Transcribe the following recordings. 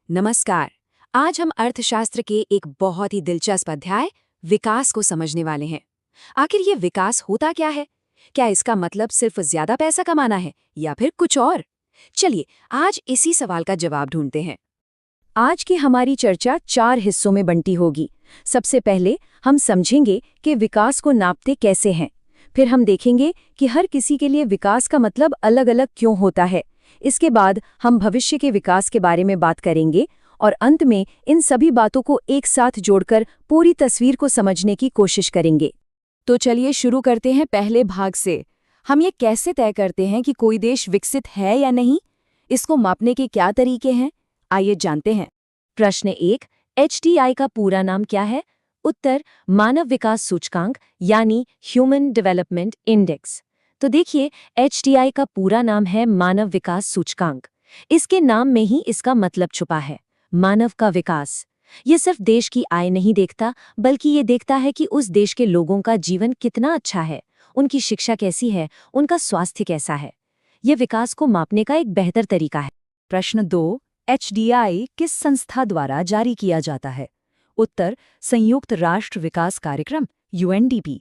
नमस्कार। आज हम अर्थशास्त्र के एक बहुत ही दिलचस्प अध्याय विकास को समझने वाले हैं। आखिर ये विकास होता क्या है? क्या इसका मतलब सिर्फ ज्यादा पैसा कमाना है या फिर कुछ और? चलिए आज इसी सवाल का जवाब ढूंढते हैं। आज की हमारी चर्चा 4 हिस्सों में बंटी होगी। सबसे पहले हम समझेंगे कि विकास को नापते कैसे हैं। फिर हम देखेंगे कि हर किसी के लिए विकास का मतलब अलग-अलग क्यों होता है। इसके बाद हम भविष्य के विकास के बारे में बात करेंगे और अंत में इन सभी बातों को एक साथ जोड़कर पूरी तस्वीर को समझने की कोशिश करेंगे। तो चलिए शुरू करते हैं पहले भाग से। हम ये कैसे तय करते हैं कि कोई देश विकसित है या नहीं? इसको मापने के क्या तरीके हैं? आइए जानते हैं। प्रश्न 1, HDI का पूरा नाम क्या है? उत्तर, मानव विकास सूचकांक यानी ह्यूमन डेवलपमेंट इंडेक्स। तो देखिए, HDI का पूरा नाम है मानव विकास सूचकांक। इसके नाम में ही इसका मतलब छुपा है, मानव का विकास। ये सिर्फ देश की आय नहीं देखता, बल्कि ये देखता है कि उस देश के लोगों का जीवन कितना अच्छा है, उनकी शिक्षा कैसी है, उनका स्वास्थ्य कैसा है। ये विकास को मापने का एक बेहतर तरीका है। प्रश्न 2, HDI किस संस्था द्वारा जारी किया जाता है? उत्तर, संयुक्त राष्ट्र विकास कार्यक्रम UNDP।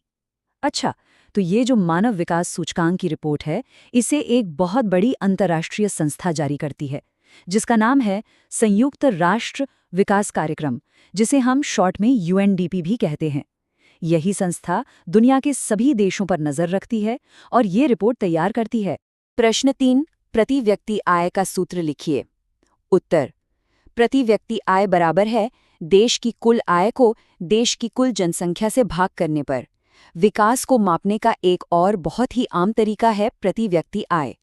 अच्छा, तो ये जो मानव विकास सूचकांक की रिपोर्ट है, इसे एक बहुत बड़ी अंतर्राष्ट्रीय संस्था जारी करती है, जिसका नाम है संयुक्त राष्ट्र विकास कार्यक्रम, जिसे हम शॉर्ट में UNDP भी कहते हैं। यही संस्था दुनिया के सभी देशों पर नजर रखती है और ये रिपोर्ट तैयार करती है। प्रश्न 3, प्रति व्यक्ति आय का सूत्र लिखिए। उत्तर, प्रति व्यक्ति आय बराबर है देश की कुल आय को देश की कुल जनसंख्या से भाग करने पर। विकास को मापने का एक और बहुत ही आम तरीका है प्रति व्यक्ति आय।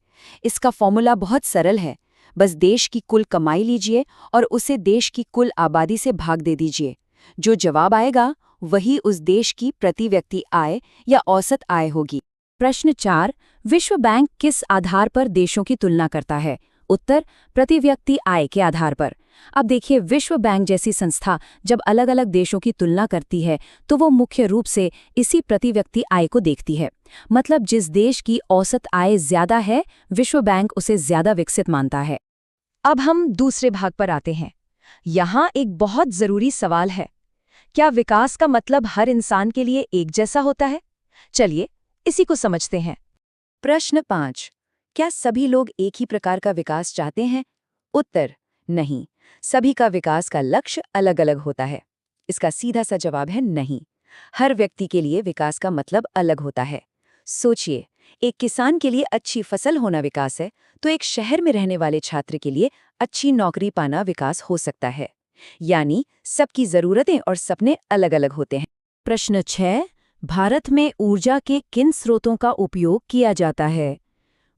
इसका फॉर्मूला बहुत सरल है, बस देश की कुल कमाई लीजिए और उसे देश की कुल आबादी से भाग दे दीजिए। जो जवाब आएगा वही उस देश की प्रति व्यक्ति आय या औसत आय होगी। प्रश्न 4, विश्व बैंक किस आधार पर देशों की तुलना करता है? उत्तर, प्रति व्यक्ति आय के आधार पर। अब देखिए, विश्व बैंक जैसी संस्था जब अलग अलग देशों की तुलना करती है तो वो मुख्य रूप से इसी प्रति व्यक्ति आय को देखती है। मतलब जिस देश की औसत आय ज्यादा है, विश्व बैंक उसे ज्यादा विकसित मानता है। अब हम दूसरे भाग पर आते हैं। यहाँ एक बहुत जरूरी सवाल है, क्या विकास का मतलब हर इंसान के लिए एक जैसा होता है? चलिए इसी को समझते हैं। प्रश्न 5, क्या सभी लोग एक ही प्रकार का विकास चाहते हैं? उत्तर, नहीं, सभी का विकास का लक्ष्य अलग अलग होता है। इसका सीधा सा जवाब है नहीं। हर व्यक्ति के लिए विकास का मतलब अलग होता है। सोचिए, एक किसान के लिए अच्छी फसल होना विकास है, तो एक शहर में रहने वाले छात्र के लिए अच्छी नौकरी पाना विकास हो सकता है। यानी सबकी जरूरतें और सपने अलग अलग होते हैं। प्रश्न 6, भारत में ऊर्जा के किन स्रोतों का उपयोग किया जाता है?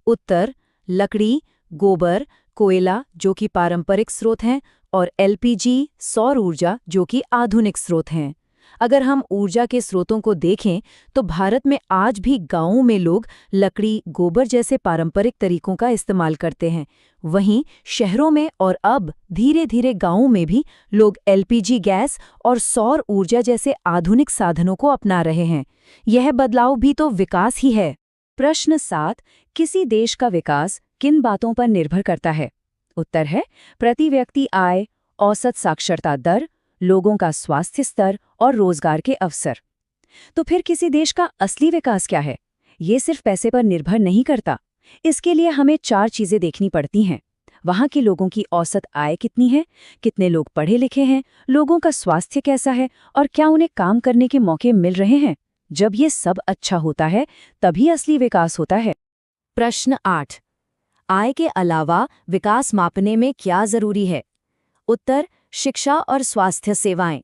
उत्तर, लकड़ी, गोबर, कोयला जो कि पारंपरिक स्रोत हैं और LPG, सौर ऊर्जा जो कि आधुनिक स्रोत हैं। अगर हम ऊर्जा के स्रोतों को देखें तो भारत में आज भी गांवों में लोग लकड़ी, गोबर जैसे पारंपरिक तरीकों का इस्तेमाल करते हैं। वहीं शहरों में और अब धीरे धीरे गांवों में भी लोग LPG गैस और सौर ऊर्जा जैसे आधुनिक साधनों को अपना रहे हैं। यह बदलाव भी तो विकास ही है। प्रश्न 7, किसी देश का विकास किन बातों पर निर्भर करता है? उत्तर है, प्रति व्यक्ति आय, औसत साक्षरता दर, लोगों का स्वास्थ्य स्तर और रोजगार के अवसर। तो फिर किसी देश का असली विकास क्या है? ये सिर्फ पैसे पर निर्भर नहीं करता। इसके लिए हमें 4 चीजें देखनी पड़ती हैं। वहाँ के लोगों की औसत आय कितनी है, कितने लोग पढ़े लिखे हैं, लोगों का स्वास्थ्य कैसा है और क्या उन्हें काम करने के मौके मिल रहे हैं। जब ये सब अच्छा होता है तभी असली विकास होता है। प्रश्न 8, आय के अलावा विकास मापने में क्या जरूरी है? उत्तर, शिक्षा और स्वास्थ्य सेवाएं।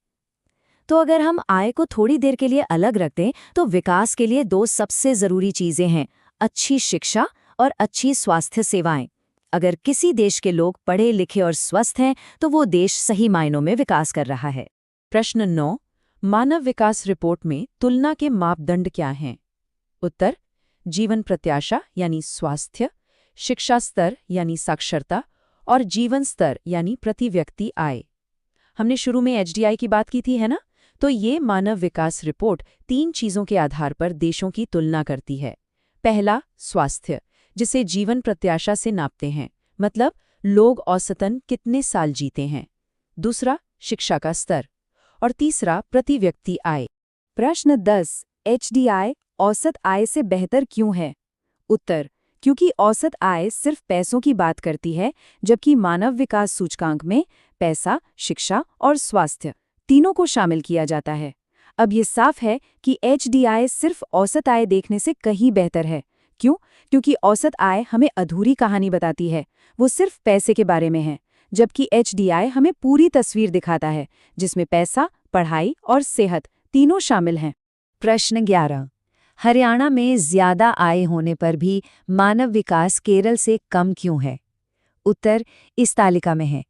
तो अगर हम आय को थोड़ी देर के लिए अलग रख दें तो विकास के लिए 2 सबसे जरूरी चीजें हैं, अच्छी शिक्षा और अच्छी स्वास्थ्य सेवाएं। अगर किसी देश के लोग पढ़े लिखे और स्वस्थ हैं तो वो देश सही मायनों में विकास कर रहा है। प्रश्न 9, मानव विकास रिपोर्ट में तुलना के मापदंड क्या हैं? उत्तर, जीवन प्रत्याशा यानी स्वास्थ्य, शिक्षा स्तर यानी साक्षरता और जीवन स्तर यानी प्रति व्यक्ति आय। हमने शुरू में HDI की बात की थी, है ना? तो ये मानव विकास रिपोर्ट 3 चीजों के आधार पर देशों की तुलना करती है। पहला, स्वास्थ्य, जिसे जीवन प्रत्याशा से नापते हैं, मतलब लोग औसतन कितने साल जीते हैं। दूसरा शिक्षा का स्तर और तीसरा प्रति व्यक्ति आय। प्रश्न 10, एचडीआई औसत आय से बेहतर क्यों है? उत्तर, क्योंकि औसत आय सिर्फ पैसों की बात करती है, जबकि मानव विकास सूचकांक में पैसा, शिक्षा और स्वास्थ्य तीनों को शामिल किया जाता है। अब ये साफ है कि एचडीआई सिर्फ औसत आय देखने से कहीं बेहतर है। क्यों? क्योंकि औसत आय हमें अधूरी कहानी बताती है, वो सिर्फ पैसे के बारे में है, जबकि एचडीआई हमें पूरी तस्वीर दिखाता है, जिसमें पैसा, पढ़ाई और सेहत तीनों शामिल हैं। प्रश्न 11, हरियाणा में ज्यादा आय होने पर भी मानव विकास केरल से कम क्यों है? उत्तर इस तालिका में है।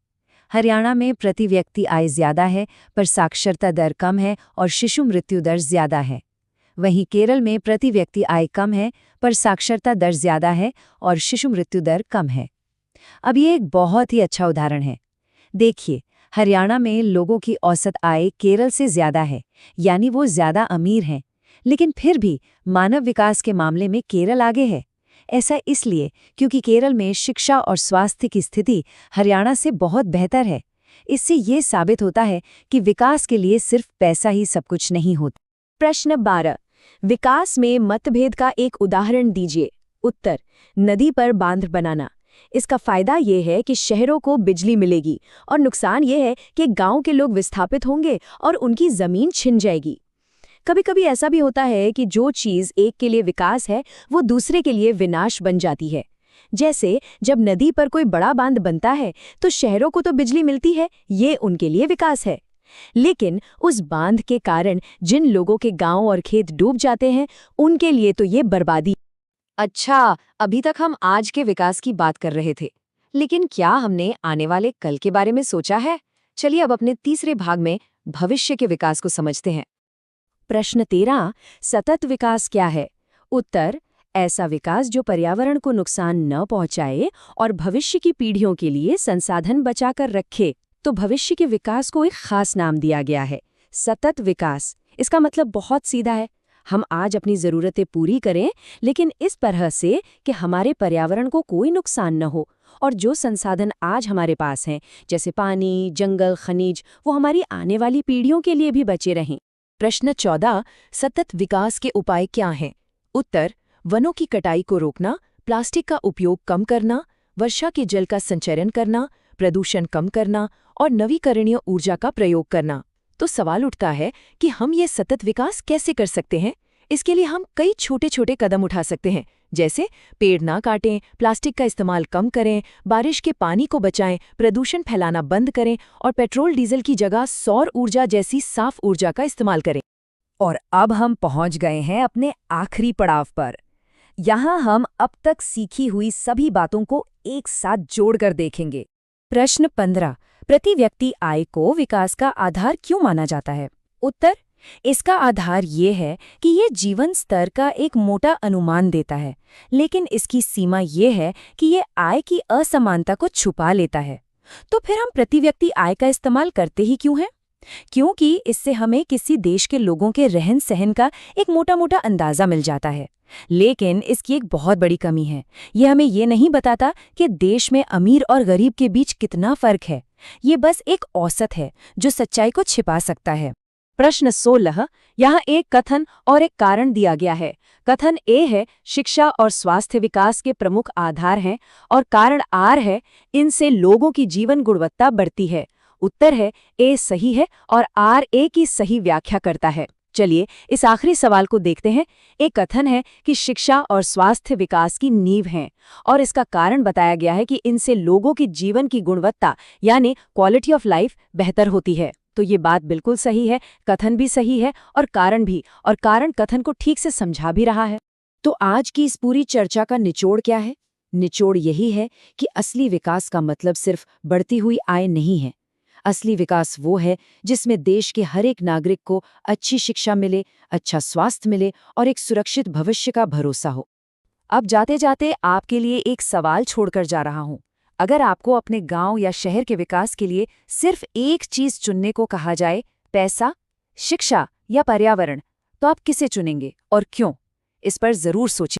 हरियाणा में प्रति व्यक्ति आय ज्यादा है, पर साक्षरता दर कम है और शिशु मृत्यु दर ज्यादा है। वहीं केरल में प्रति व्यक्ति आय कम है, पर साक्षरता दर ज्यादा है और शिशु मृत्यु दर कम है। अब ये एक बहुत ही अच्छा उदाहरण है। देखिए, हरियाणा में लोगों की औसत आय केरल से ज्यादा है, यानी वो ज्यादा अमीर हैं, लेकिन फिर भी मानव विकास के मामले में केरल आगे है। ऐसा इसलिए क्योंकि केरल में शिक्षा और स्वास्थ्य की स्थिति हरियाणा से बहुत बेहतर है। इससे ये साबित होता है कि विकास के लिए सिर्फ पैसा ही सब कुछ नहीं होता। प्रश्न 12, विकास में मतभेद का एक उदाहरण दीजिए। उत्तर, नदी पर बांध बनाना। इसका फायदा ये है कि शहरों को बिजली मिलेगी और नुकसान ये है कि गांव के लोग विस्थापित होंगे और उनकी जमीन छिन जाएगी। कभी कभी ऐसा भी होता है कि जो चीज़ एक के लिए विकास है, वो दूसरे के लिए विनाश बन जाती है। जैसे जब नदी पर कोई बड़ा बांध बनता है तो शहरों को तो बिजली मिलती है, ये उनके लिए विकास है। लेकिन उस बांध के कारण जिन लोगों के गांव और खेत डूब जाते हैं, उनके लिए तो ये बर्बादी। अच्छा, अभी तक हम आज के विकास की बात कर रहे थे, लेकिन क्या हमने आने वाले कल के बारे में सोचा है? चलिए अब अपने तीसरे भाग में भविष्य के विकास को समझते हैं। प्रश्न 13, सतत विकास क्या है? उत्तर, ऐसा विकास जो पर्यावरण को नुकसान न पहुंचाए और भविष्य की पीढ़ियों के लिए संसाधन बचाकर रखे। तो भविष्य के विकास को एक खास नाम दिया गया है, सतत विकास। इसका मतलब बहुत सीधा है, हम आज अपनी ज़रूरतें पूरी करें, लेकिन इस तरह से कि हमारे पर्यावरण को कोई नुकसान न हो, और जो संसाधन आज हमारे पास हैं, जैसे पानी, जंगल, खनिज, वो हमारी आने वाली पीढ़ियों के लिए भी बचे रहें। प्रश्न 14, सतत विकास के उपाय क्या हैं? उत्तर, वनों की कटाई को रोकना, प्लास्टिक का उपयोग कम करना, वर्षा के जल का संचरण करना, प्रदूषण कम करना और नवीकरणीय ऊर्जा का प्रयोग करना। तो सवाल उठता है कि हम ये सतत विकास कैसे कर सकते हैं? इसके लिए हम कई छोटे छोटे कदम उठा सकते हैं, जैसे पेड़ ना काटें, प्लास्टिक का इस्तेमाल कम करें, बारिश के पानी को बचाएं, प्रदूषण फैलाना बंद करें और पेट्रोल डीजल की जगह सौर ऊर्जा जैसी साफ ऊर्जा का इस्तेमाल करें। और अब हम पहुंच गए हैं अपने आखिरी पड़ाव पर। यहाँ हम अब तक सीखी हुई सभी बातों को एक साथ जोड़कर देखेंगे। प्रश्न 15, प्रति व्यक्ति आय को विकास का आधार क्यों माना जाता है? उत्तर, इसका आधार ये है कि ये जीवन स्तर का एक मोटा अनुमान देता है, लेकिन इसकी सीमा ये है कि ये आय की असमानता को छुपा लेता है। तो फिर हम प्रति व्यक्ति आय का इस्तेमाल करते ही क्यों हैं? क्योंकि इससे हमें किसी देश के लोगों के रहन सहन का एक मोटा मोटा अंदाजा मिल जाता है। लेकिन इसकी एक बहुत बड़ी कमी है, ये हमें ये नहीं बताता कि देश में अमीर और गरीब के बीच कितना फर्क है। ये बस एक औसत है जो सच्चाई को छिपा सकता है। प्रश्न 16, यहाँ एक कथन और एक कारण दिया गया है। कथन ए है, शिक्षा और स्वास्थ्य विकास के प्रमुख आधार हैं, और कारण आर है, इनसे लोगों की जीवन गुणवत्ता बढ़ती है। उत्तर है, ए सही है और आर ए की सही व्याख्या करता है। चलिए इस आखिरी सवाल को देखते हैं। एक कथन है कि शिक्षा और स्वास्थ्य विकास की नींव हैं, और इसका कारण बताया गया है कि इनसे लोगों की जीवन की गुणवत्ता यानी क्वालिटी ऑफ लाइफ बेहतर होती है। तो ये बात बिल्कुल सही है, कथन भी सही है और कारण भी, और कारण कथन को ठीक से समझा भी रहा है। तो आज की इस पूरी चर्चा का निचोड़ क्या है? निचोड़ यही है कि असली विकास का मतलब सिर्फ बढ़ती हुई आय नहीं है। असली विकास वो है जिसमें देश के हर एक नागरिक को अच्छी शिक्षा मिले, अच्छा स्वास्थ्य मिले और एक सुरक्षित भविष्य का भरोसा हो। अब जाते जाते आपके लिए एक सवाल छोड़कर जा रहा हूं। अगर आपको अपने गांव या शहर के विकास के लिए सिर्फ एक चीज चुनने को कहा जाए, पैसा, शिक्षा या पर्यावरण, तो आप किसे चुनेंगे और क्यों? इस पर जरूर सोचिए।